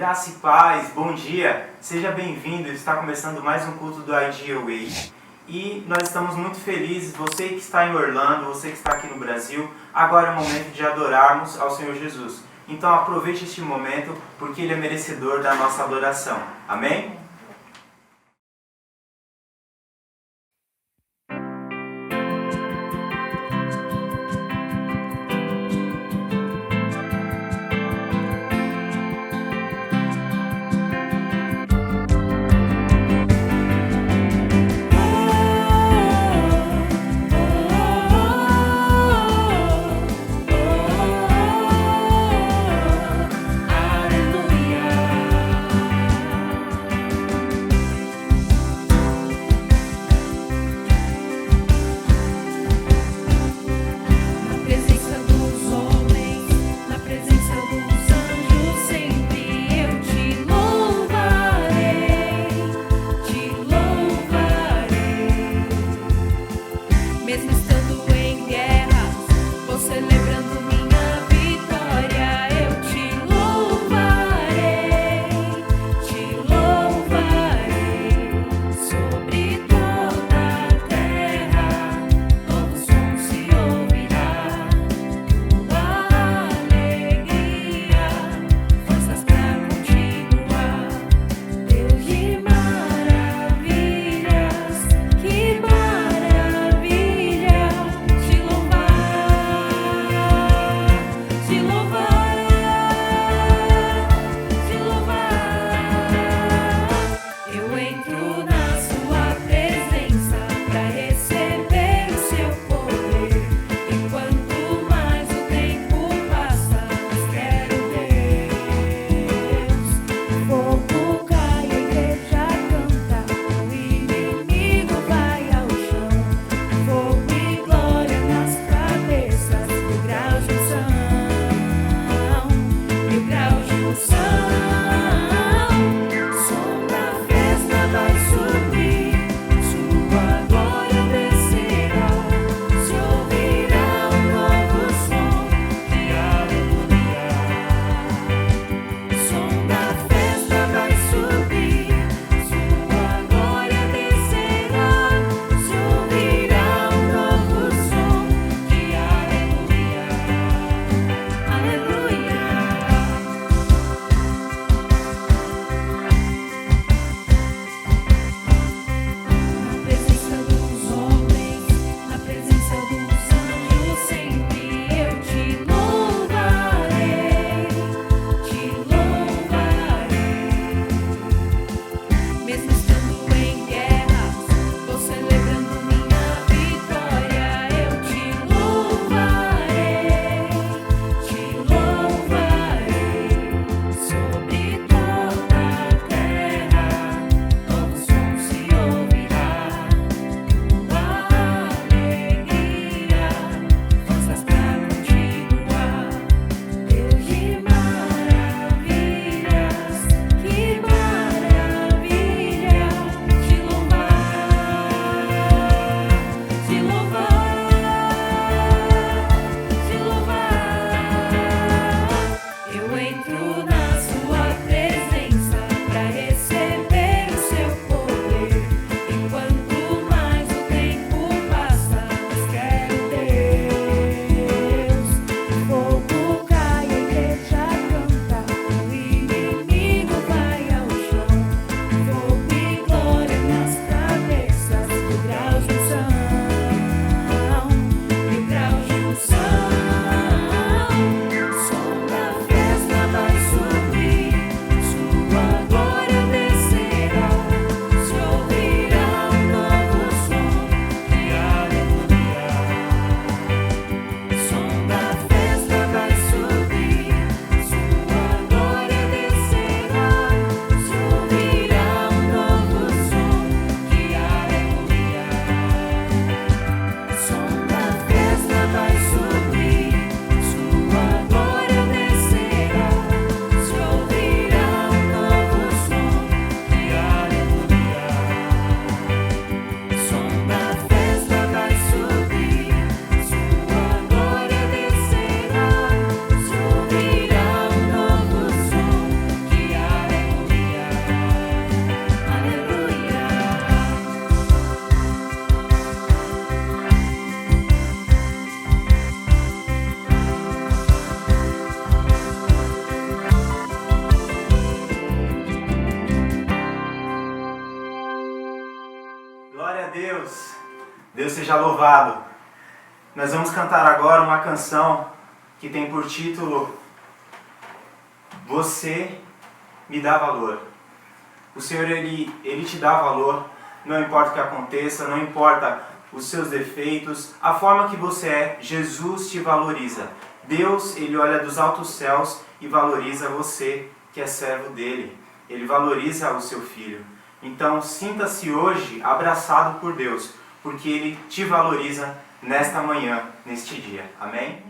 Graça e paz, bom dia, seja bem-vindo. Está começando mais um culto do Idea Way e nós estamos muito felizes. Você que está em Orlando, você que está aqui no Brasil, agora é o momento de adorarmos ao Senhor Jesus. Então aproveite este momento porque Ele é merecedor da nossa adoração. Amém? Deus seja louvado. Nós vamos cantar agora uma canção que tem por título Você me dá valor. O Senhor, Ele te dá valor, não importa o que aconteça, não importa os seus defeitos, a forma que você é, Jesus te valoriza. Deus, Ele olha dos altos céus e valoriza você, que é servo dEle. Ele valoriza o seu filho. Então, sinta-se hoje abraçado por Deus, porque Ele te valoriza nesta manhã, neste dia. Amém?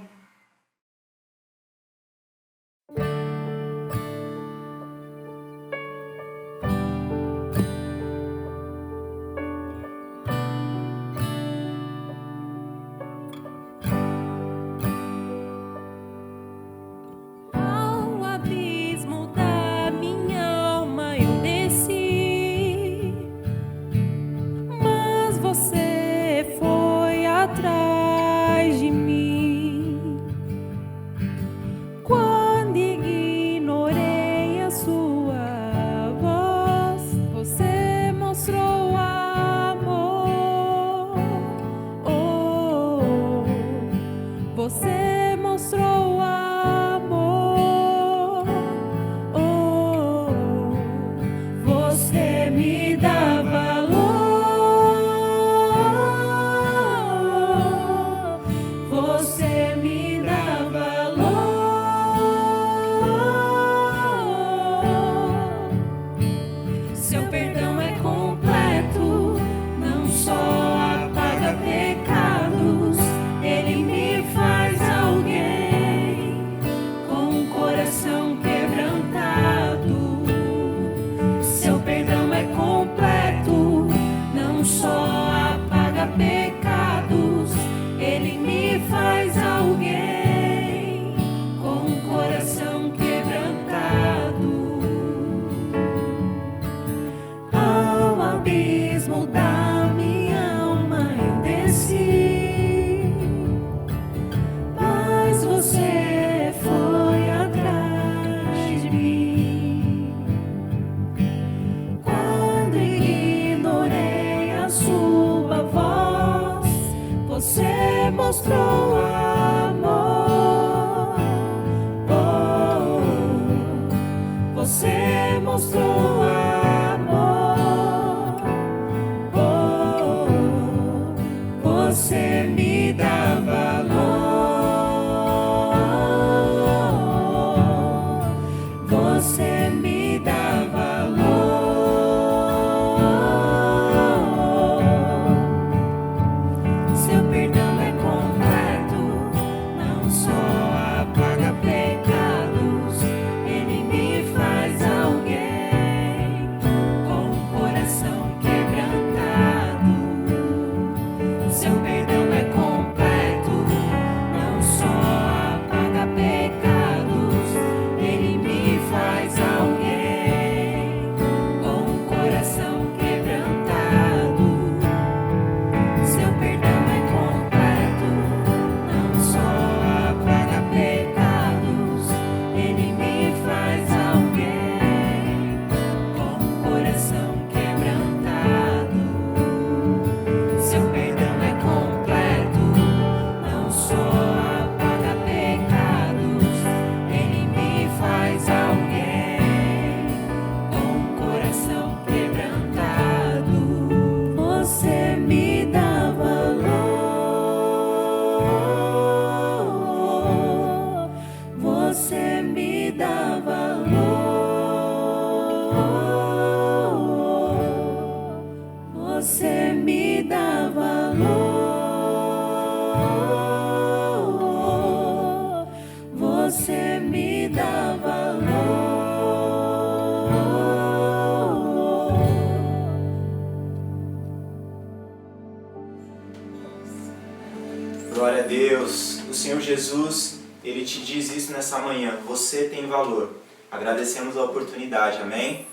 Glória a Deus. O Senhor Jesus, Ele te diz isso nessa manhã. Você tem valor. Agradecemos a oportunidade. Amém?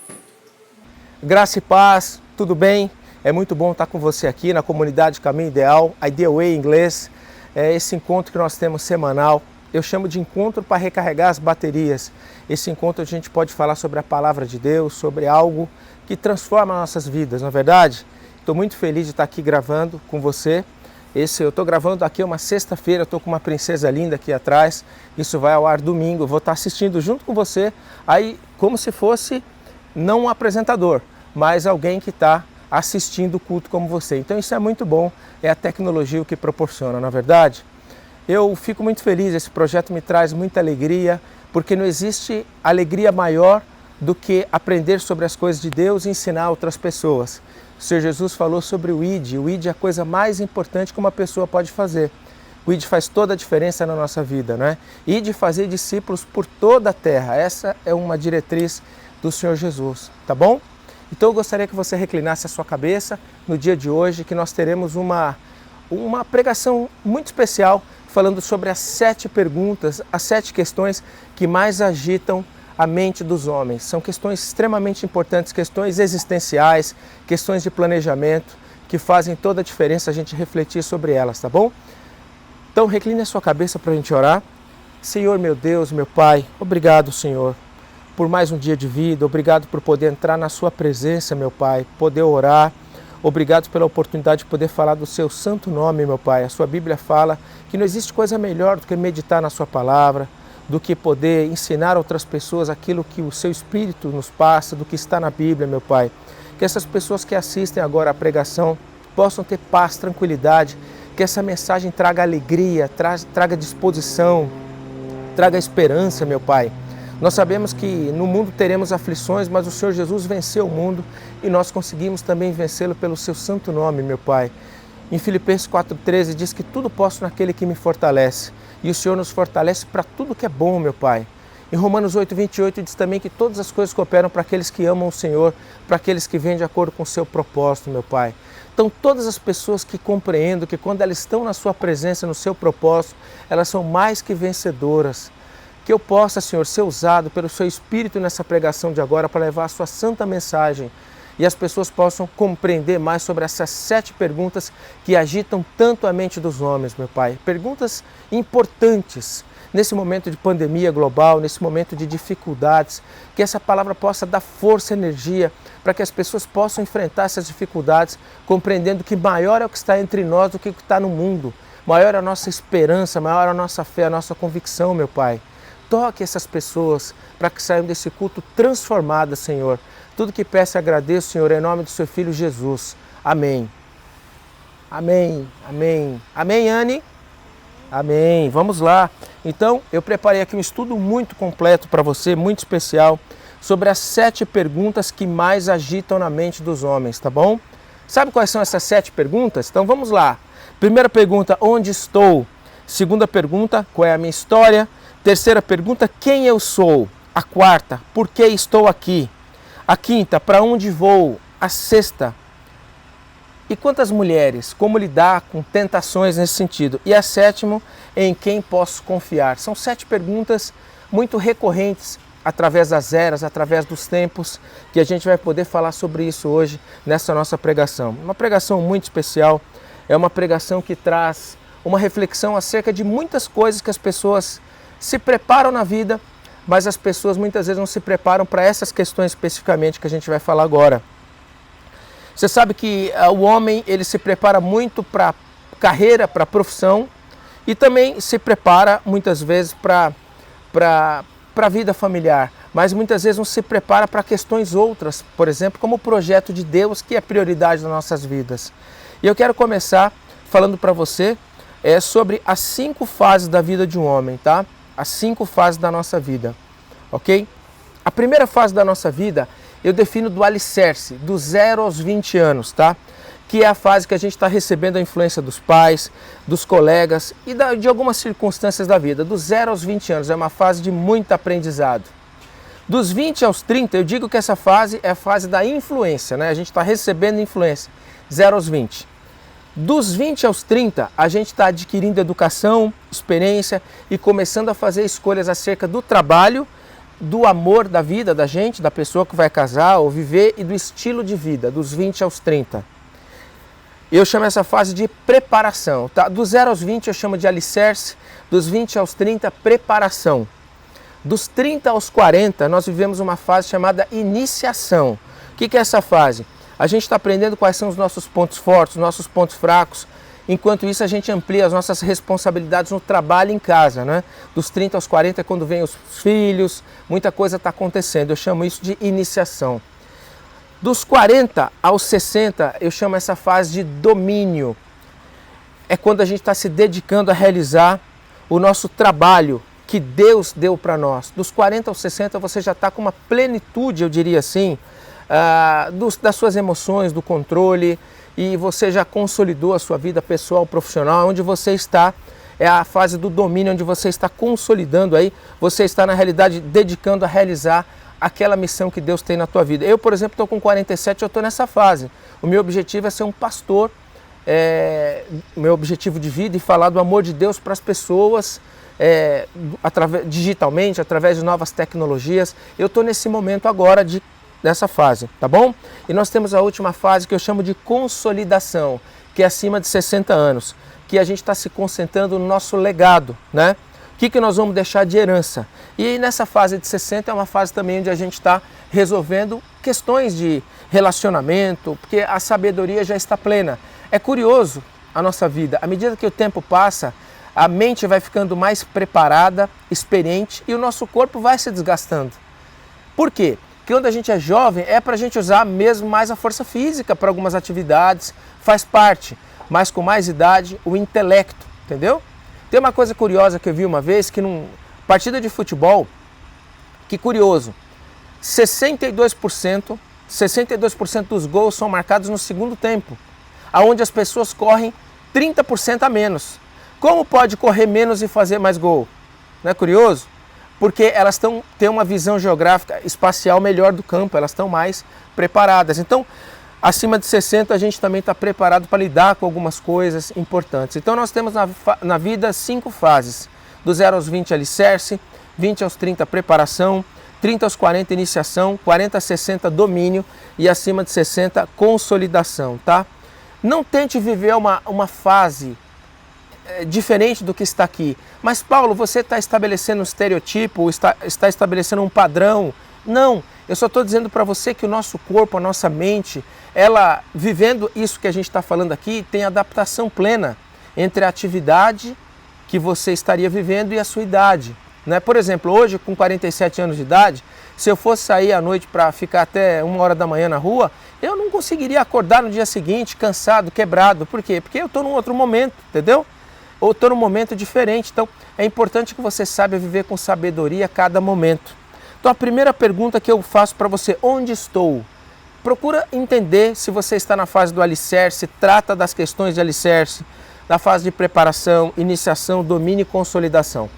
Graça e paz, tudo bem? É muito bom estar com você aqui na comunidade Caminho Ideal, Ideal Way em inglês. É esse encontro que nós temos semanal. Eu chamo de encontro para recarregar as baterias. Esse encontro a gente pode falar sobre a palavra de Deus, sobre algo que transforma nossas vidas, não é verdade? Estou muito feliz de estar aqui gravando com você. Eu estou gravando aqui uma sexta-feira, estou com uma princesa linda aqui atrás. Isso vai ao ar domingo, eu vou estar assistindo junto com você, aí como se fosse não um apresentador, mas alguém que está assistindo o culto como você. Então isso é muito bom, é a tecnologia o que proporciona, na verdade. Eu fico muito feliz, esse projeto me traz muita alegria, porque não existe alegria maior do que aprender sobre as coisas de Deus e ensinar outras pessoas. O Senhor Jesus falou sobre o ID. O ID é a coisa mais importante que uma pessoa pode fazer. O ID faz toda a diferença na nossa vida, não é? ID fazer discípulos por toda a terra. Essa é uma diretriz do Senhor Jesus, tá bom? Então eu gostaria que você reclinasse a sua cabeça no dia de hoje, que nós teremos uma pregação muito especial falando sobre as 7 perguntas, as 7 questões que mais agitam a mente dos homens. São questões extremamente importantes, questões existenciais, questões de planejamento, que fazem toda a diferença a gente refletir sobre elas, tá bom? Então recline a sua cabeça para a gente orar. Senhor, meu Deus, meu Pai, obrigado, Senhor, por mais um dia de vida, obrigado por poder entrar na sua presença, meu Pai, poder orar. Obrigado pela oportunidade de poder falar do seu santo nome, meu Pai. A sua Bíblia fala que não existe coisa melhor do que meditar na sua palavra, do que poder ensinar outras pessoas aquilo que o seu Espírito nos passa, do que está na Bíblia, meu Pai. Que essas pessoas que assistem agora à pregação possam ter paz, tranquilidade, que essa mensagem traga alegria, traga disposição, traga esperança, meu Pai. Nós sabemos que no mundo teremos aflições, mas o Senhor Jesus venceu o mundo e nós conseguimos também vencê-lo pelo seu santo nome, meu Pai. Em Filipenses 4,13 diz que tudo posso naquele que me fortalece. E o Senhor nos fortalece para tudo que é bom, meu Pai. Em Romanos 8,28 diz também que todas as coisas cooperam para aqueles que amam o Senhor, para aqueles que vêm de acordo com o seu propósito, meu Pai. Então todas as pessoas que compreendem que quando elas estão na sua presença, no seu propósito, elas são mais que vencedoras. Que eu possa, Senhor, ser usado pelo seu Espírito nessa pregação de agora para levar a sua santa mensagem e as pessoas possam compreender mais sobre essas 7 perguntas que agitam tanto a mente dos homens, meu Pai. Perguntas importantes nesse momento de pandemia global, nesse momento de dificuldades, que essa palavra possa dar força e energia para que as pessoas possam enfrentar essas dificuldades, compreendendo que maior é o que está entre nós do que o que está no mundo. Maior é a nossa esperança, maior é a nossa fé, a nossa convicção, meu Pai. Toque essas pessoas para que saiam desse culto transformadas, Senhor. Tudo que peço e agradeço, Senhor, em nome do seu Filho Jesus. Amém. Amém, amém. Amém, Anne? Amém. Vamos lá. Então, eu preparei aqui um estudo muito completo para você, muito especial, sobre as 7 perguntas que mais agitam na mente dos homens, tá bom? Sabe quais são essas 7 perguntas? Então, vamos lá. Primeira pergunta, onde estou? Segunda pergunta, qual é a minha história? Terceira pergunta, quem eu sou? A quarta, por que estou aqui? A quinta, para onde vou? A sexta, e quantas mulheres? Como lidar com tentações nesse sentido? E a sétima, em quem posso confiar? São 7 perguntas muito recorrentes através das eras, através dos tempos, que a gente vai poder falar sobre isso hoje nessa nossa pregação. Uma pregação muito especial, é uma pregação que traz uma reflexão acerca de muitas coisas que as pessoas se preparam na vida, mas as pessoas muitas vezes não se preparam para essas questões especificamente que a gente vai falar agora. Você sabe que o homem ele se prepara muito para carreira, para profissão e também se prepara muitas vezes para a vida familiar, mas muitas vezes não se prepara para questões outras, por exemplo, como o projeto de Deus, que é prioridade nas nossas vidas. E eu quero começar falando para você sobre as 5 fases da vida de um homem, tá? As 5 fases da nossa vida, ok? A primeira fase da nossa vida eu defino do alicerce, do 0 aos 20 anos, tá? Que é a fase que a gente está recebendo a influência dos pais, dos colegas e de algumas circunstâncias da vida. Do 0 aos 20 anos é uma fase de muito aprendizado. Dos 20 aos 30 eu digo que essa fase é a fase da influência, né? A gente está recebendo influência, 0 aos 20. Dos 20 aos 30, a gente está adquirindo educação, experiência e começando a fazer escolhas acerca do trabalho, do amor da vida da gente, da pessoa que vai casar ou viver e do estilo de vida, dos 20 aos 30. Eu chamo essa fase de preparação, tá? Do 0 aos 20 eu chamo de alicerce, dos 20 aos 30, preparação. Dos 30 aos 40, nós vivemos uma fase chamada iniciação. O que é essa fase? A gente está aprendendo quais são os nossos pontos fortes, nossos pontos fracos. Enquanto isso, a gente amplia as nossas responsabilidades no trabalho e em casa, né? Dos 30 aos 40 é quando vem os filhos, muita coisa está acontecendo. Eu chamo isso de iniciação. Dos 40 aos 60, eu chamo essa fase de domínio. É quando a gente está se dedicando a realizar o nosso trabalho que Deus deu para nós. Dos 40 aos 60, você já está com uma plenitude, eu diria assim, das suas emoções, do controle, e você já consolidou a sua vida pessoal, profissional, onde você está, é a fase do domínio, onde você está consolidando aí, você está na realidade dedicando a realizar aquela missão que Deus tem na tua vida. Eu, por exemplo, estou com 47, eu estou nessa fase. O meu objetivo é ser um pastor, meu objetivo de vida, e falar do amor de Deus para as pessoas, digitalmente, através de novas tecnologias. Eu estou nesse momento agora dessa fase, tá bom? E nós temos a última fase que eu chamo de consolidação, que é acima de 60 anos, que a gente está se concentrando no nosso legado, né? O que nós vamos deixar de herança? E nessa fase de 60 é uma fase também onde a gente está resolvendo questões de relacionamento, porque a sabedoria já está plena. É curioso a nossa vida, à medida que o tempo passa, a mente vai ficando mais preparada, experiente, e o nosso corpo vai se desgastando. Por quê? Porque quando a gente é jovem é para a gente usar mesmo mais a força física para algumas atividades, faz parte, mas com mais idade o intelecto, entendeu? Tem uma coisa curiosa que eu vi uma vez, que numa partida de futebol, que curioso, 62% dos gols são marcados no segundo tempo, onde as pessoas correm 30% a menos. Como pode correr menos e fazer mais gol? Não é curioso? Porque elas têm uma visão geográfica espacial melhor do campo, elas estão mais preparadas. Então, acima de 60 a gente também está preparado para lidar com algumas coisas importantes. Então nós temos na vida 5 fases. Do 0 aos 20 alicerce, 20 aos 30 preparação, 30 aos 40 iniciação, 40 a 60 domínio e acima de 60 consolidação, tá? Não tente viver uma fase diferente do que está aqui. Mas Paulo, você está estabelecendo um estereotipo, está estabelecendo um padrão? Não, eu só estou dizendo para você que o nosso corpo, a nossa mente, ela, vivendo isso que a gente está falando aqui, tem adaptação plena entre a atividade que você estaria vivendo e a sua idade, né? Por exemplo, hoje, com 47 anos de idade, se eu fosse sair à noite para ficar até 1 hora da manhã na rua, eu não conseguiria acordar no dia seguinte cansado, quebrado. Por quê? Porque eu estou num outro momento, entendeu? Ou estou num momento diferente. Então, é importante que você saiba viver com sabedoria a cada momento. Então, a primeira pergunta que eu faço para você, onde estou? Procura entender se você está na fase do alicerce, trata das questões de alicerce, da fase de preparação, iniciação, domínio e consolidação.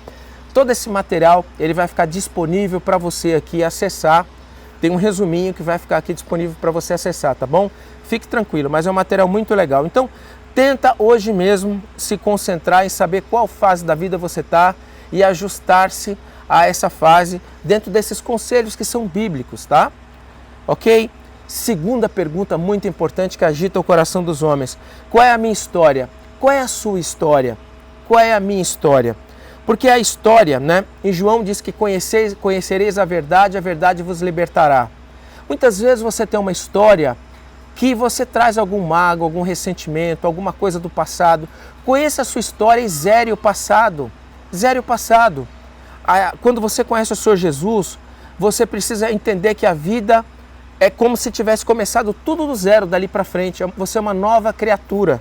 Todo esse material ele vai ficar disponível para você aqui acessar. Tem um resuminho que vai ficar aqui disponível para você acessar, tá bom? Fique tranquilo, mas é um material muito legal. Então, tenta hoje mesmo se concentrar em saber qual fase da vida você está e ajustar-se a essa fase dentro desses conselhos que são bíblicos, tá? Ok? Segunda pergunta muito importante que agita o coração dos homens. Qual é a minha história? Qual é a sua história? Qual é a minha história? Porque a história, né? Em João diz que conhecereis a verdade vos libertará. Muitas vezes você tem uma história que você traz algum mago, algum ressentimento, alguma coisa do passado. Conheça a sua história e zere o passado. Zere o passado. Quando você conhece o Senhor Jesus, você precisa entender que a vida é como se tivesse começado tudo do zero dali para frente. Você é uma nova criatura.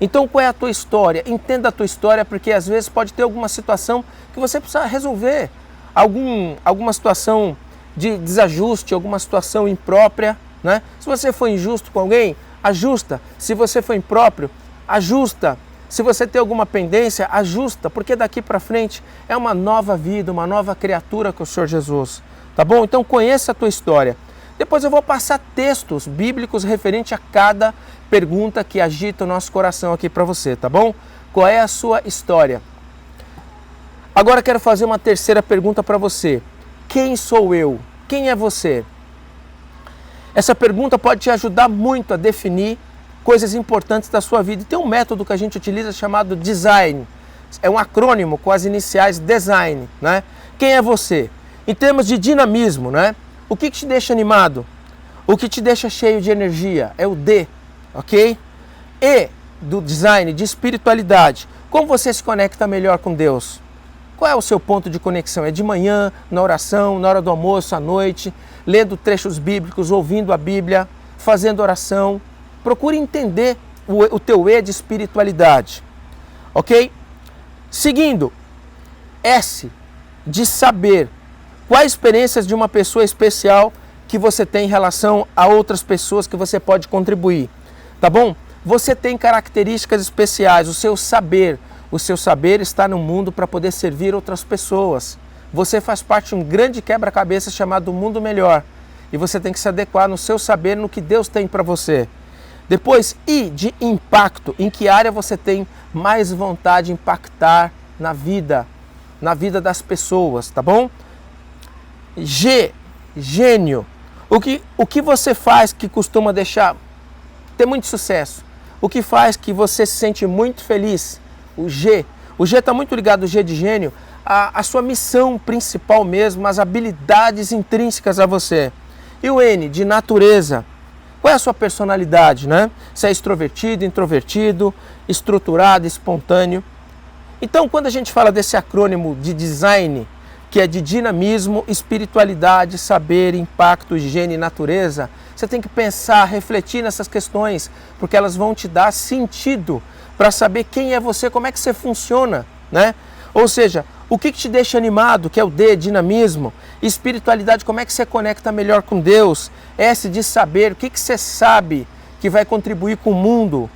Então, qual é a tua história? Entenda a tua história, porque às vezes pode ter alguma situação que você precisa resolver. Alguma situação de desajuste, alguma situação imprópria, né? Se você for injusto com alguém, ajusta. Se você for impróprio, ajusta. Se você tem alguma pendência, ajusta, porque daqui para frente é uma nova vida, uma nova criatura com o Senhor Jesus. Tá bom? Então conheça a tua história. Depois eu vou passar textos bíblicos referente a cada pergunta que agita o nosso coração aqui para você, tá bom? Qual é a sua história? Agora quero fazer uma terceira pergunta para você. Quem sou eu? Quem é você? Essa pergunta pode te ajudar muito a definir coisas importantes da sua vida. E tem um método que a gente utiliza chamado design. É um acrônimo com as iniciais design, né? Quem é você? Em termos de dinamismo, né? O que te deixa animado? O que te deixa cheio de energia é o D, ok? E do design, de espiritualidade. Como você se conecta melhor com Deus? Qual é o seu ponto de conexão? É de manhã, na oração, na hora do almoço, à noite, lendo trechos bíblicos, ouvindo a Bíblia, fazendo oração. Procure entender o teu E de espiritualidade, ok? Seguindo, S de saber. Quais experiências de uma pessoa especial que você tem em relação a outras pessoas que você pode contribuir, tá bom? Você tem características especiais, o seu saber está no mundo para poder servir outras pessoas. Você faz parte de um grande quebra-cabeça chamado Mundo Melhor e você tem que se adequar no seu saber, no que Deus tem para você. Depois, I de impacto, em que área você tem mais vontade de impactar na vida das pessoas, tá bom? G, gênio, o que você faz que costuma ter muito sucesso? O que faz que você se sente muito feliz? O G está muito ligado, o G de gênio, a sua missão principal mesmo, as habilidades intrínsecas a você. E o N de natureza, qual é a sua personalidade, né? Se é extrovertido, introvertido, estruturado, espontâneo. Então, quando a gente fala desse acrônimo de design, que é de dinamismo, espiritualidade, saber, impacto, higiene e natureza, você tem que pensar, refletir nessas questões, porque elas vão te dar sentido para saber quem é você, como é que você funciona, né? Ou seja, o que te deixa animado, que é o D, dinamismo, espiritualidade, como é que você conecta melhor com Deus, S de saber, o que você sabe que vai contribuir com o mundo,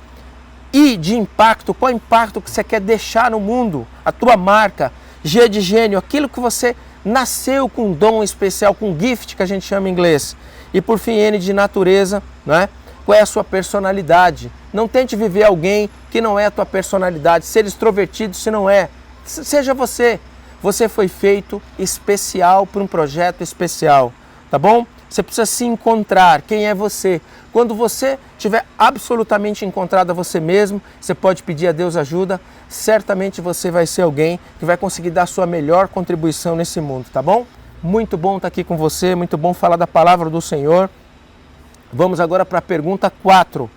I de impacto, qual impacto que você quer deixar no mundo, a tua marca, G de gênio, aquilo que você nasceu com um dom especial, com um gift que a gente chama em inglês. E por fim, N de natureza, né? Qual é a sua personalidade? Não tente viver alguém que não é a tua personalidade, ser extrovertido se não é. Seja você. Você foi feito especial para um projeto especial, tá bom? Você precisa se encontrar, quem é você. Quando você tiver absolutamente encontrado a você mesmo, você pode pedir a Deus ajuda, certamente você vai ser alguém que vai conseguir dar a sua melhor contribuição nesse mundo, tá bom? Muito bom estar aqui com você, muito bom falar da palavra do Senhor. Vamos agora para a pergunta 4.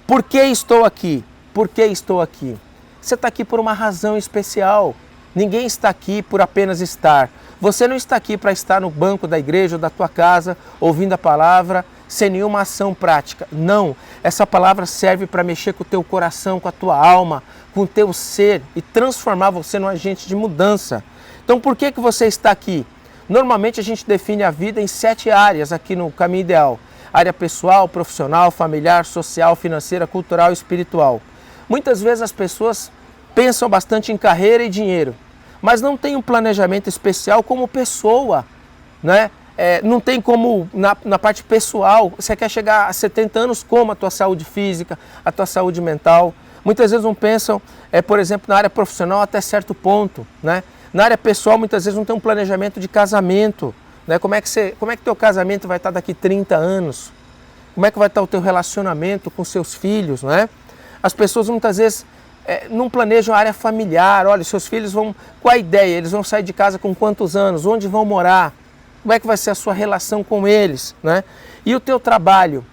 Por que estou aqui? Por que estou aqui? Você está aqui por uma razão especial. Ninguém está aqui por apenas estar. Você não está aqui para estar no banco da igreja ou da tua casa, ouvindo a palavra, sem nenhuma ação prática. Não, essa palavra serve para mexer com o teu coração, com a tua alma, com o teu ser e transformar você num agente de mudança. Então por que você está aqui? Normalmente a gente define a vida em 7 áreas aqui no Caminho Ideal. Área pessoal, profissional, familiar, social, financeira, cultural e espiritual. Muitas vezes as pessoas pensam bastante em carreira e dinheiro, mas não tem um planejamento especial como pessoa, né? Não tem como, na parte pessoal, você quer chegar a 70 anos, como a tua saúde física, a tua saúde mental. Muitas vezes não pensam, por exemplo, na área profissional até certo ponto, né? Na área pessoal, muitas vezes não tem um planejamento de casamento, né? Como é que teu casamento vai estar daqui 30 anos? Como é que vai estar o teu relacionamento com seus filhos, né? As pessoas muitas vezes não planejam a área familiar. Olha, seus filhos vão... Qual a ideia? Eles vão sair de casa com quantos anos? Onde vão morar? Como é que vai ser a sua relação com eles, né? E o teu trabalho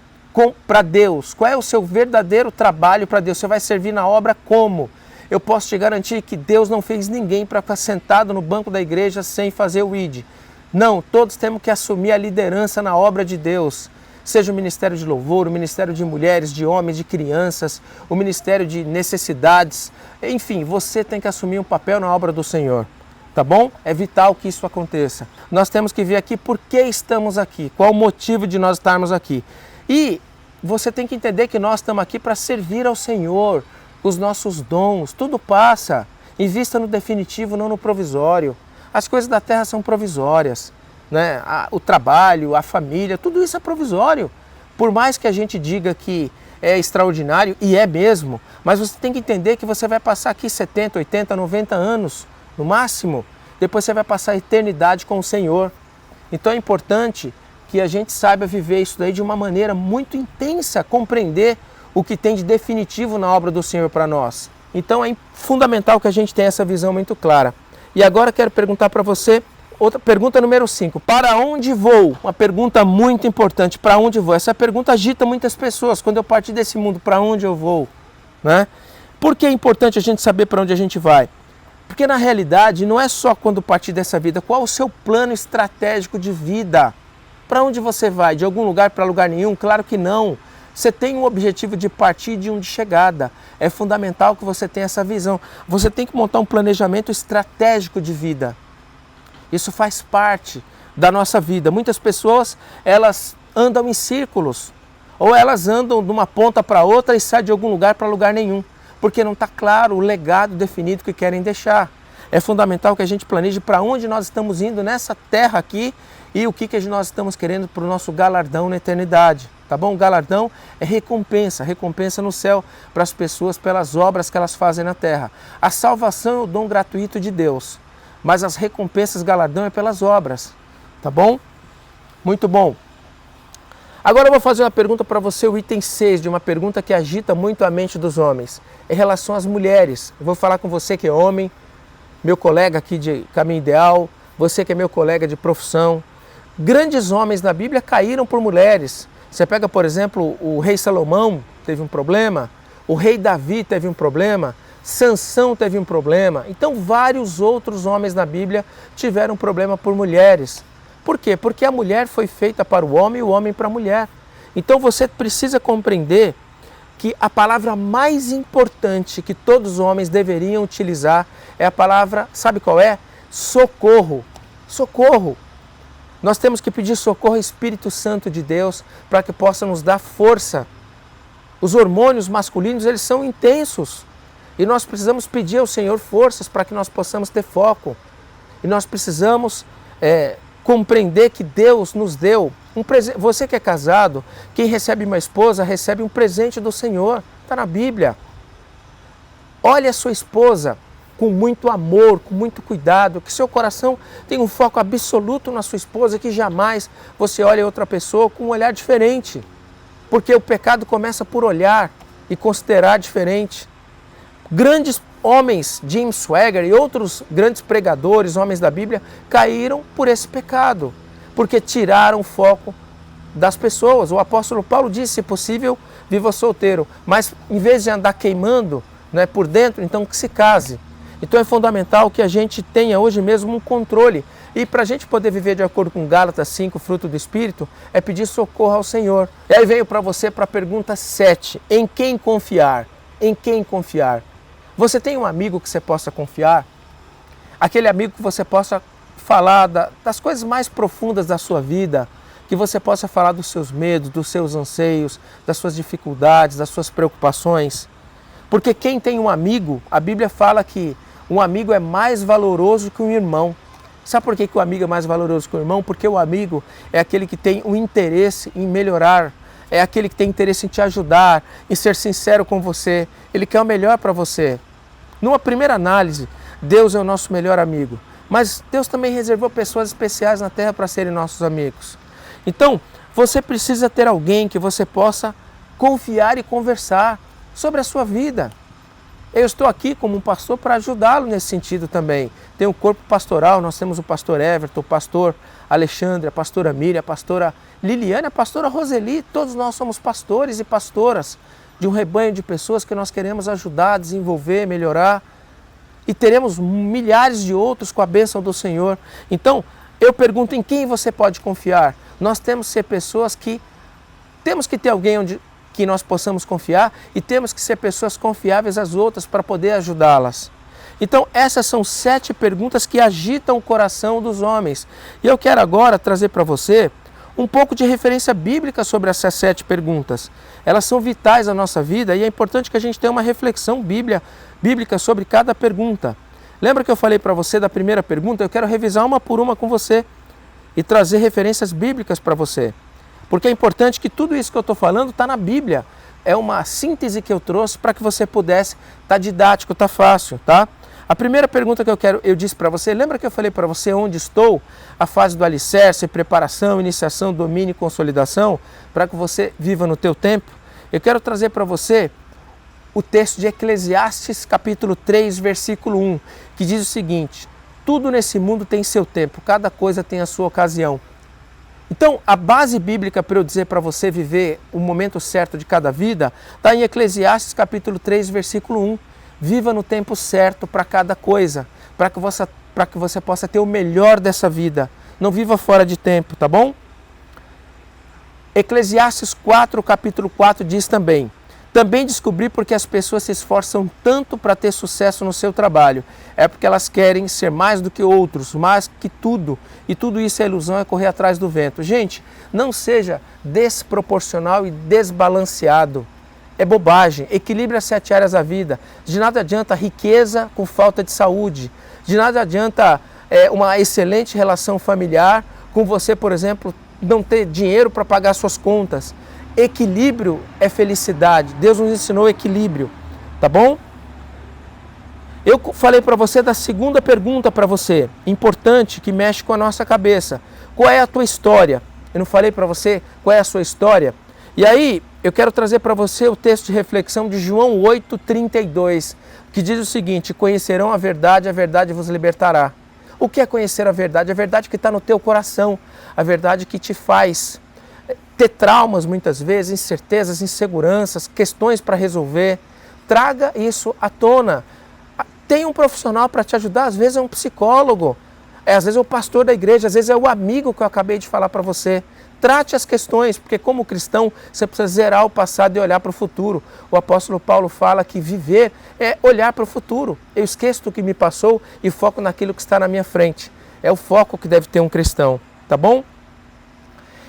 para Deus? Qual é o seu verdadeiro trabalho para Deus? Você vai servir na obra como? Eu posso te garantir que Deus não fez ninguém para ficar sentado no banco da igreja sem fazer o ID. Não, todos temos que assumir a liderança na obra de Deus. Seja o Ministério de Louvor, o Ministério de Mulheres, de Homens, de Crianças, o Ministério de Necessidades. Enfim, você tem que assumir um papel na obra do Senhor, tá bom? É vital que isso aconteça. Nós temos que ver aqui por que estamos aqui, qual o motivo de nós estarmos aqui. E você tem que entender que nós estamos aqui para servir ao Senhor, os nossos dons, tudo passa. Invista no definitivo, não no provisório. As coisas da terra são provisórias. Né? O trabalho, a família, tudo isso é provisório. Por mais que a gente diga que é extraordinário, e é mesmo, mas você tem que entender que você vai passar aqui 70, 80, 90 anos, no máximo. Depois você vai passar a eternidade com o Senhor. Então é importante que a gente saiba viver isso daí de uma maneira muito intensa, compreender o que tem de definitivo na obra do Senhor para nós. Então é fundamental que a gente tenha essa visão muito clara. E agora quero perguntar para você, outra pergunta número 5. Para onde vou? Uma pergunta muito importante. Para onde vou? Essa pergunta agita muitas pessoas. Quando eu partir desse mundo, para onde eu vou? Né? Por que é importante a gente saber para onde a gente vai? Porque na realidade não é só quando partir dessa vida. Qual o seu plano estratégico de vida? Para onde você vai? De algum lugar para lugar nenhum? Claro que não. Você tem um objetivo de partir de um de chegada. É fundamental que você tenha essa visão. Você tem que montar um planejamento estratégico de vida. Isso faz parte da nossa vida. Muitas pessoas, elas andam em círculos. Ou elas andam de uma ponta para outra e saem de algum lugar para lugar nenhum. Porque não está claro o legado definido que querem deixar. É fundamental que a gente planeje para onde nós estamos indo nessa terra aqui e o que nós estamos querendo para o nosso galardão na eternidade. Tá bom? O galardão é recompensa, recompensa no céu para as pessoas pelas obras que elas fazem na terra. A salvação é o dom gratuito de Deus, mas as recompensas, galardão é pelas obras. Tá bom? Muito bom. Agora eu vou fazer uma pergunta para você, o item 6 de uma pergunta que agita muito a mente dos homens, em relação às mulheres. Eu vou falar com você que é homem, meu colega aqui de Caminho Ideal, você que é meu colega de profissão. Grandes homens na Bíblia caíram por mulheres. Você pega, por exemplo, o rei Salomão teve um problema, o rei Davi teve um problema, Sansão teve um problema. Então vários outros homens na Bíblia tiveram problema por mulheres. Por quê? Porque a mulher foi feita para o homem e o homem para a mulher. Então você precisa compreender que a palavra mais importante que todos os homens deveriam utilizar é a palavra, sabe qual é? Socorro. Socorro. Nós temos que pedir socorro ao Espírito Santo de Deus para que possa nos dar força. Os hormônios masculinos, eles são intensos. E nós precisamos pedir ao Senhor forças para que nós possamos ter foco. E nós precisamos compreender que Deus nos deu um presente. Você que é casado, quem recebe uma esposa, recebe um presente do Senhor. Está na Bíblia. Olhe a sua esposa com muito amor, com muito cuidado, que seu coração tenha um foco absoluto na sua esposa, que jamais você olhe outra pessoa com um olhar diferente. Porque o pecado começa por olhar e considerar diferente. Grandes homens, Jim Swaggart e outros grandes pregadores, homens da Bíblia, caíram por esse pecado, porque tiraram o foco das pessoas. O apóstolo Paulo disse, se possível, viva solteiro, mas em vez de andar queimando, né, por dentro, então que se case. Então é fundamental que a gente tenha hoje mesmo um controle. E para a gente poder viver de acordo com Gálatas 5, fruto do Espírito, é pedir socorro ao Senhor. E aí veio para você para a pergunta 7. Em quem confiar? Em quem confiar? Você tem um amigo que você possa confiar? Aquele amigo que você possa falar das coisas mais profundas da sua vida, que você possa falar dos seus medos, dos seus anseios, das suas dificuldades, das suas preocupações. Porque quem tem um amigo, a Bíblia fala que um amigo é mais valoroso que um irmão. Sabe por que o amigo é mais valoroso que o irmão? Porque o amigo é aquele que tem um interesse em melhorar, é aquele que tem interesse em te ajudar, em ser sincero com você. Ele quer o melhor para você. Numa primeira análise, Deus é o nosso melhor amigo. Mas Deus também reservou pessoas especiais na terra para serem nossos amigos. Então, você precisa ter alguém que você possa confiar e conversar sobre a sua vida. Eu estou aqui como um pastor para ajudá-lo nesse sentido também. Tem um corpo pastoral, nós temos o pastor Everton, o pastor Alexandre, a pastora Miriam, a pastora Liliane, a pastora Roseli. Todos nós somos pastores e pastoras de um rebanho de pessoas que nós queremos ajudar, desenvolver, melhorar. E teremos milhares de outros com a bênção do Senhor. Então, eu pergunto em quem você pode confiar. Nós temos que ser pessoas que... Temos que ter alguém que nós possamos confiar e temos que ser pessoas confiáveis às outras para poder ajudá-las. Então essas são 7 perguntas que agitam o coração dos homens. E eu quero agora trazer para você um pouco de referência bíblica sobre essas 7 perguntas. Elas são vitais à nossa vida e é importante que a gente tenha uma reflexão bíblica sobre cada pergunta. Lembra que eu falei para você da primeira pergunta? Eu quero revisar uma por uma com você e trazer referências bíblicas para você. Porque é importante que tudo isso que eu estou falando está na Bíblia. É uma síntese que eu trouxe para que você pudesse estar didático, está fácil, tá? A primeira pergunta que eu disse para você, lembra que eu falei para você onde estou? A fase do alicerce, preparação, iniciação, domínio e consolidação, para que você viva no teu tempo. Eu quero trazer para você o texto de Eclesiastes, capítulo 3, versículo 1, que diz o seguinte: Tudo nesse mundo tem seu tempo, cada coisa tem a sua ocasião. Então, a base bíblica para eu dizer para você viver o momento certo de cada vida está em Eclesiastes capítulo 3, versículo 1. Viva no tempo certo para cada coisa, para que você possa ter o melhor dessa vida. Não viva fora de tempo, tá bom? Eclesiastes 4, capítulo 4 diz também: também descobri porque as pessoas se esforçam tanto para ter sucesso no seu trabalho. É porque elas querem ser mais do que outros, mais que tudo. E tudo isso é ilusão, é correr atrás do vento. Gente, não seja desproporcional e desbalanceado. É bobagem. Equilibre as 7 áreas da vida. De nada adianta riqueza com falta de saúde. De nada adianta uma excelente relação familiar com você, por exemplo, não ter dinheiro para pagar suas contas. Equilíbrio é felicidade. Deus nos ensinou equilíbrio, tá bom? Eu falei para você da segunda pergunta para você, importante, que mexe com a nossa cabeça. Qual é a tua história? Eu não falei para você qual é a sua história? E aí, eu quero trazer para você o texto de reflexão de João 8,32, que diz o seguinte: conhecerão a verdade vos libertará. O que é conhecer a verdade? A verdade que está no teu coração, a verdade que te faz ter traumas muitas vezes, incertezas, inseguranças, questões para resolver. Traga isso à tona. Tem um profissional para te ajudar, às vezes é um psicólogo, às vezes é o pastor da igreja, às vezes é o amigo que eu acabei de falar para você. Trate as questões, porque como cristão você precisa zerar o passado e olhar para o futuro. O apóstolo Paulo fala que viver é olhar para o futuro. Eu esqueço do que me passou e foco naquilo que está na minha frente. É o foco que deve ter um cristão, tá bom?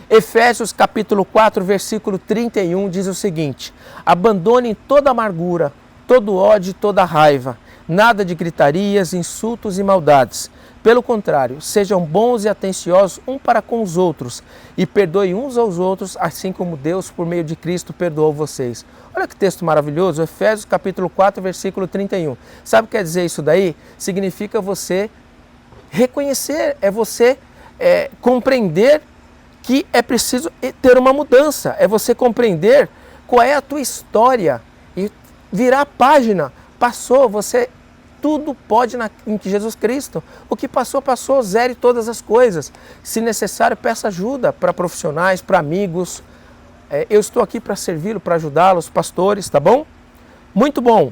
Efésios capítulo 4, versículo 31 diz o seguinte: abandonem toda amargura, todo ódio, toda raiva, nada de gritarias, insultos e maldades. Pelo contrário, sejam bons e atenciosos um para com os outros e perdoem uns aos outros, assim como Deus, por meio de Cristo, perdoou vocês. Olha que texto maravilhoso, Efésios capítulo 4, versículo 31. Sabe o que quer dizer isso daí? Significa você reconhecer, é você compreender que é preciso ter uma mudança, é você compreender qual é a tua história e virar a página. Passou, você tudo pode em Jesus Cristo. O que passou, passou, zere todas as coisas. Se necessário, peça ajuda para profissionais, para amigos. Eu estou aqui para servi-lo, para ajudá-los, pastores, tá bom? Muito bom.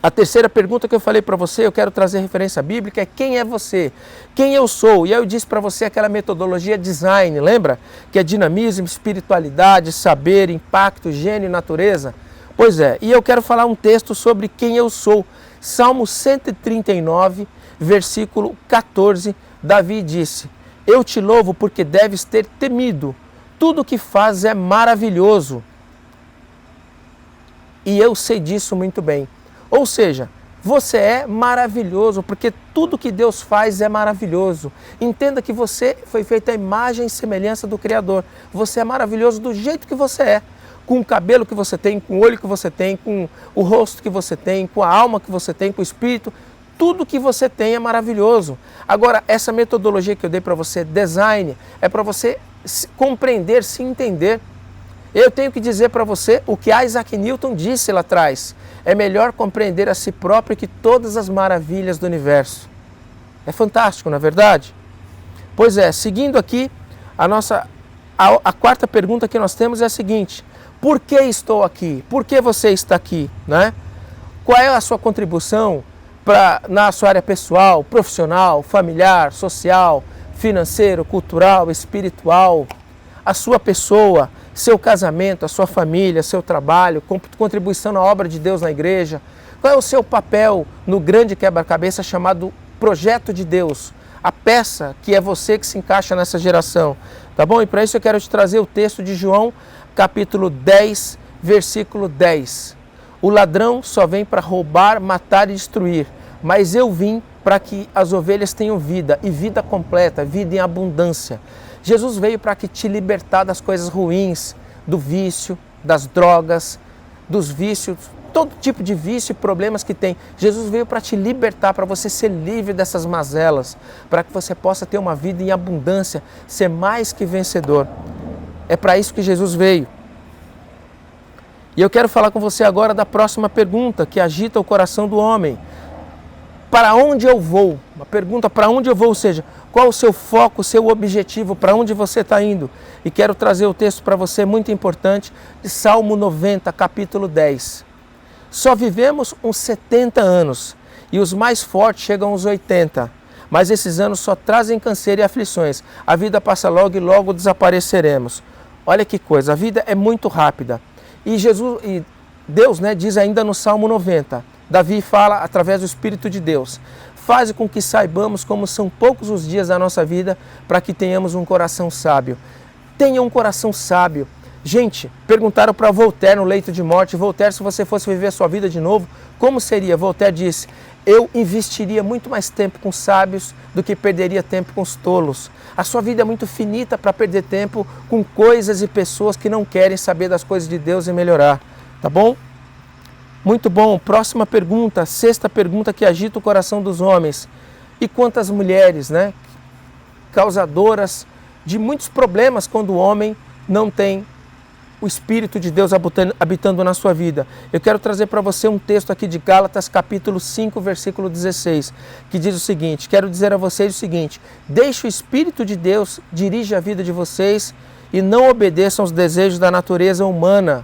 A terceira pergunta que eu falei para você, eu quero trazer referência bíblica, é quem é você? Quem eu sou? E aí eu disse para você aquela metodologia design, lembra? Que é dinamismo, espiritualidade, saber, impacto, gênio e natureza. Pois é, e eu quero falar um texto sobre quem eu sou. Salmo 139, versículo 14, Davi disse: eu te louvo porque deves ter temido, tudo o que fazes é maravilhoso. E eu sei disso muito bem. Ou seja, você é maravilhoso, porque tudo que Deus faz é maravilhoso. Entenda que você foi feito à imagem e semelhança do Criador. Você é maravilhoso do jeito que você é. Com o cabelo que você tem, com o olho que você tem, com o rosto que você tem, com a alma que você tem, com o espírito. Tudo que você tem é maravilhoso. Agora, essa metodologia que eu dei para você, design, é para você compreender, se entender. Eu tenho que dizer para você o que Isaac Newton disse lá atrás. É melhor compreender a si próprio que todas as maravilhas do universo. É fantástico, não é verdade? Pois é, seguindo aqui, a quarta pergunta que nós temos é a seguinte: por que estou aqui? Por que você está aqui? Né? Qual é a sua contribuição na sua área pessoal, profissional, familiar, social, financeiro, cultural, espiritual? A sua pessoa, seu casamento, a sua família, seu trabalho, contribuição na obra de Deus na igreja. Qual é o seu papel no grande quebra-cabeça chamado Projeto de Deus? A peça que é você que se encaixa nessa geração. Tá bom? E para isso eu quero te trazer o texto de João, capítulo 10, versículo 10. O ladrão só vem para roubar, matar e destruir, mas eu vim para que as ovelhas tenham vida, e vida completa, vida em abundância. Jesus veio para que te libertar das coisas ruins, do vício, das drogas, dos vícios, todo tipo de vício e problemas que tem. Jesus veio para te libertar, para você ser livre dessas mazelas, para que você possa ter uma vida em abundância, ser mais que vencedor. É para isso que Jesus veio. E eu quero falar com você agora da próxima pergunta que agita o coração do homem. para onde eu vou? Uma pergunta, para onde eu vou? Ou seja, qual o seu foco, o seu objetivo, para onde você está indo? E quero trazer o texto para você, muito importante, de Salmo 90, capítulo 10. Só vivemos uns 70 anos e os mais fortes chegam aos 80. Mas esses anos só trazem canseira e aflições. A vida passa logo e logo desapareceremos. Olha que coisa, a vida é muito rápida. E Deus, diz ainda no Salmo 90, Davi fala através do Espírito de Deus: faz com que saibamos como são poucos os dias da nossa vida, para que tenhamos um coração sábio. Tenha um coração sábio. Gente, perguntaram para Voltaire no leito de morte: Voltaire, se você fosse viver a sua vida de novo, como seria? Voltaire disse: eu investiria muito mais tempo com sábios do que perderia tempo com os tolos. A sua vida é muito finita para perder tempo com coisas e pessoas que não querem saber das coisas de Deus e melhorar. Tá bom? Muito bom. Próxima pergunta, sexta pergunta que agita o coração dos homens. E quantas mulheres, causadoras de muitos problemas quando o homem não tem o Espírito de Deus habitando na sua vida. Eu quero trazer para você um texto aqui de Gálatas, capítulo 5, versículo 16, que diz o seguinte: quero dizer a vocês o seguinte: deixe o Espírito de Deus dirige a vida de vocês e não obedeçam aos desejos da natureza humana.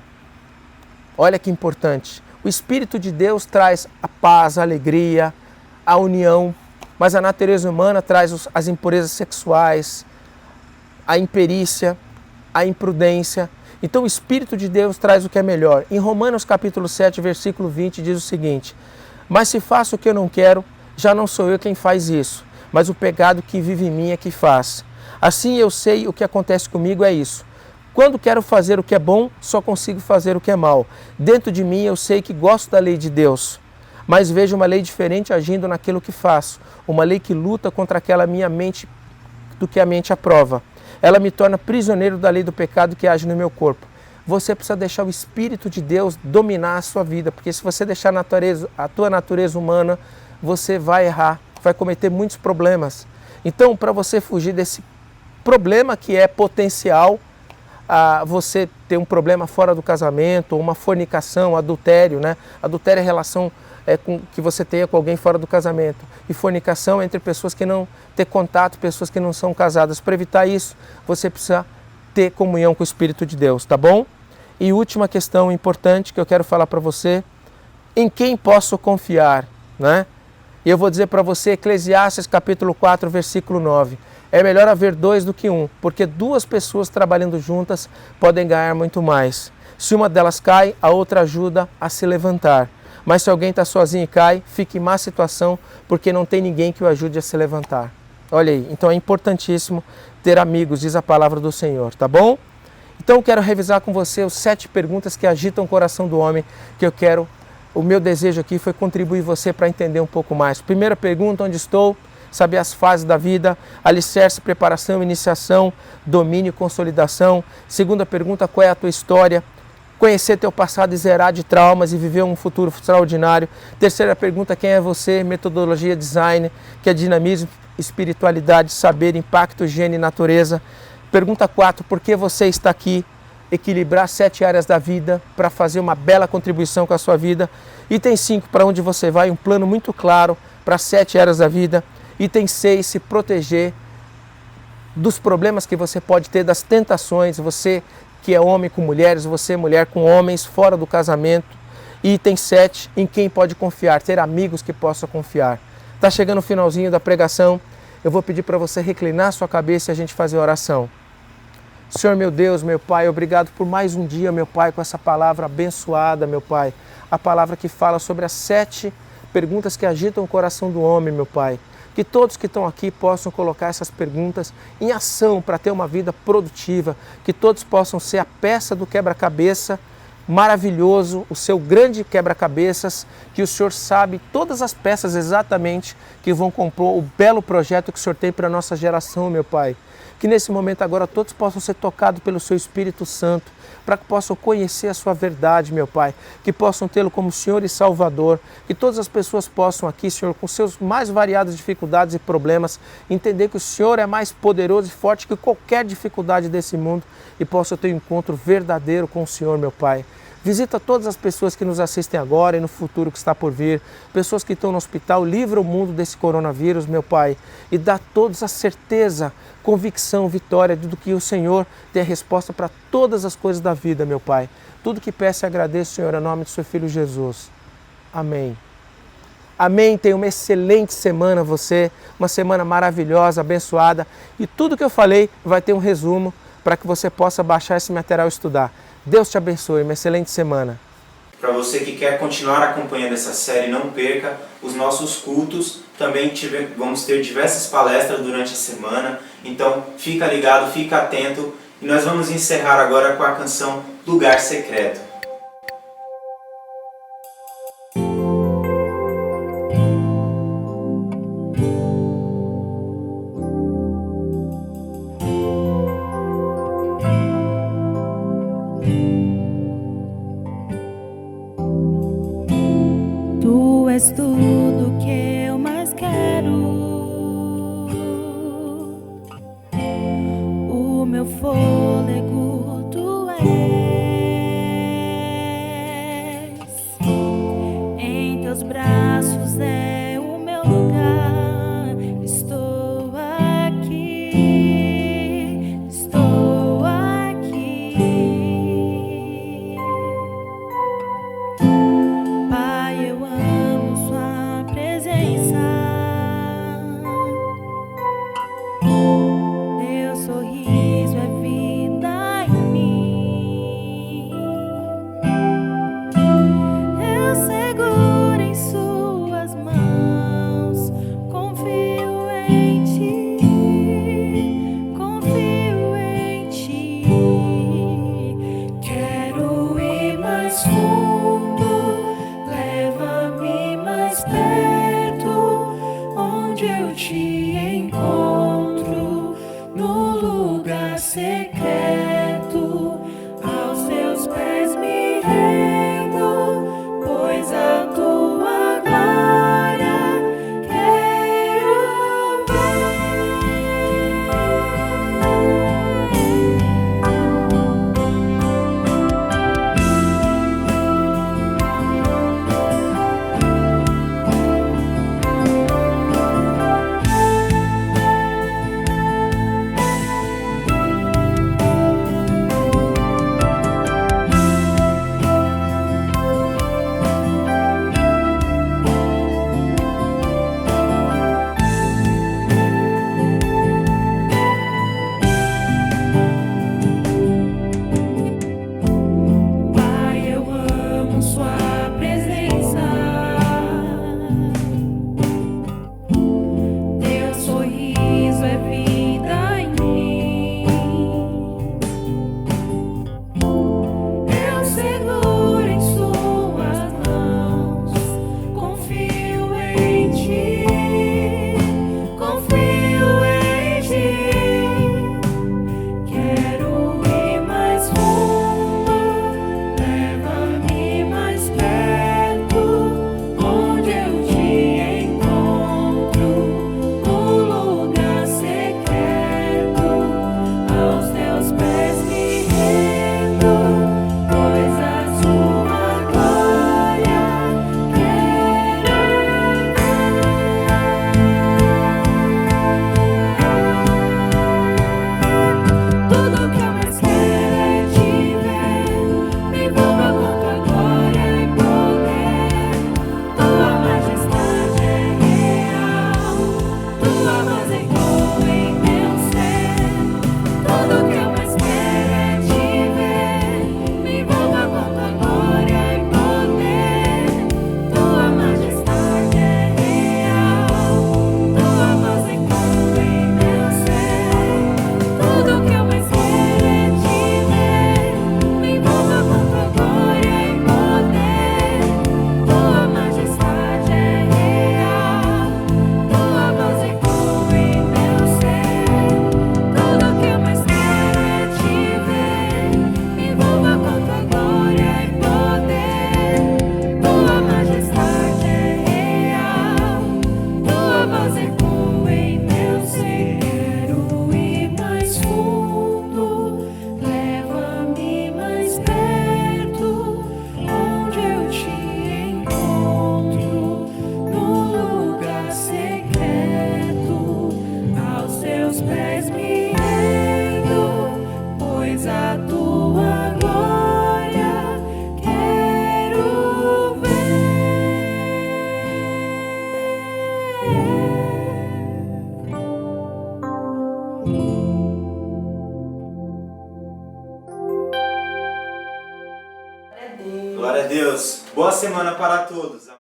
Olha que importante. O Espírito de Deus traz a paz, a alegria, a união, mas a natureza humana traz as impurezas sexuais, a imperícia, a imprudência. Então o Espírito de Deus traz o que é melhor. Em Romanos capítulo 7, versículo 20, diz o seguinte: mas se faço o que eu não quero, já não sou eu quem faz isso, mas o pecado que vive em mim é que faz. Assim eu sei o que acontece comigo é isso: quando quero fazer o que é bom, só consigo fazer o que é mal. Dentro de mim eu sei que gosto da lei de Deus, mas vejo uma lei diferente agindo naquilo que faço, uma lei que luta contra aquela minha mente do que a mente aprova. Ela me torna prisioneiro da lei do pecado que age no meu corpo. Você precisa deixar o Espírito de Deus dominar a sua vida, porque se você deixar a tua natureza humana, você vai errar, vai cometer muitos problemas. Então, para você fugir desse problema que é potencial, você ter um problema fora do casamento, uma fornicação, adultério, Adultério é relação que você tenha com alguém fora do casamento. E fornicação é entre pessoas que não têm contato, pessoas que não são casadas. Para evitar isso, você precisa ter comunhão com o Espírito de Deus, tá bom? E última questão importante que eu quero falar para você: em quem posso confiar, E eu vou dizer para você, Eclesiastes capítulo 4, versículo 9. É melhor haver dois do que um, porque duas pessoas trabalhando juntas podem ganhar muito mais. Se uma delas cai, a outra ajuda a se levantar. Mas se alguém está sozinho e cai, fica em má situação, porque não tem ninguém que o ajude a se levantar. Olha aí, então é importantíssimo ter amigos, diz a palavra do Senhor, tá bom? Então eu quero revisar com você as 7 perguntas que agitam o coração do homem, o meu desejo aqui foi contribuir você para entender um pouco mais. Primeira pergunta: onde estou? Saber as fases da vida, alicerce, preparação, iniciação, domínio e consolidação. Segunda pergunta: qual é a tua história? Conhecer teu passado e zerar de traumas e viver um futuro extraordinário. Terceira pergunta: quem é você? Metodologia, design, que é dinamismo, espiritualidade, saber, impacto, higiene e natureza. Pergunta 4: por que você está aqui? Equilibrar 7 áreas da vida para fazer uma bela contribuição com a sua vida. Item 5: para onde você vai? Um plano muito claro para 7 áreas da vida. Item 6: se proteger dos problemas que você pode ter, das tentações. Você que é homem com mulheres, você mulher com homens, fora do casamento. E item 7: em quem pode confiar, ter amigos que possa confiar. Está chegando o finalzinho da pregação, eu vou pedir para você reclinar sua cabeça e a gente fazer a oração. Senhor meu Deus, meu Pai, obrigado por mais um dia, meu Pai, com essa palavra abençoada, meu Pai. A palavra que fala sobre as 7 perguntas que agitam o coração do homem, meu Pai. Que todos que estão aqui possam colocar essas perguntas em ação para ter uma vida produtiva. Que todos possam ser a peça do quebra-cabeça maravilhoso, o seu grande quebra-cabeças, que o Senhor sabe todas as peças exatamente que vão compor o belo projeto que o Senhor tem para a nossa geração, meu Pai. Que nesse momento agora todos possam ser tocados pelo seu Espírito Santo, para que possam conhecer a sua verdade, meu Pai, que possam tê-lo como Senhor e Salvador, que todas as pessoas possam aqui, Senhor, com seus mais variadas dificuldades e problemas, entender que o Senhor é mais poderoso e forte que qualquer dificuldade desse mundo e possam ter um encontro verdadeiro com o Senhor, meu Pai. Visita todas as pessoas que nos assistem agora e no futuro que está por vir, pessoas que estão no hospital, livra o mundo desse coronavírus, meu Pai, e dá a todos a certeza, convicção, vitória do que o Senhor tem a resposta para todas as coisas da vida, meu Pai. Tudo que peço e agradeço, Senhor, em nome do seu Filho Jesus. Amém. Amém. Tenha uma excelente semana você, uma semana maravilhosa, abençoada. E tudo que eu falei vai ter um resumo para que você possa baixar esse material e estudar. Deus te abençoe, uma excelente semana. Para você que quer continuar acompanhando essa série, não perca os nossos cultos. Também vamos ter diversas palestras durante a semana. Então fica ligado, fica atento. E nós vamos encerrar agora com a canção Lugar Secreto. Tu és tudo que eu mais quero, o meu fôlego tu és. teus pés me rendo, pois a tua glória quero ver. Glória a Deus. Boa semana para todos.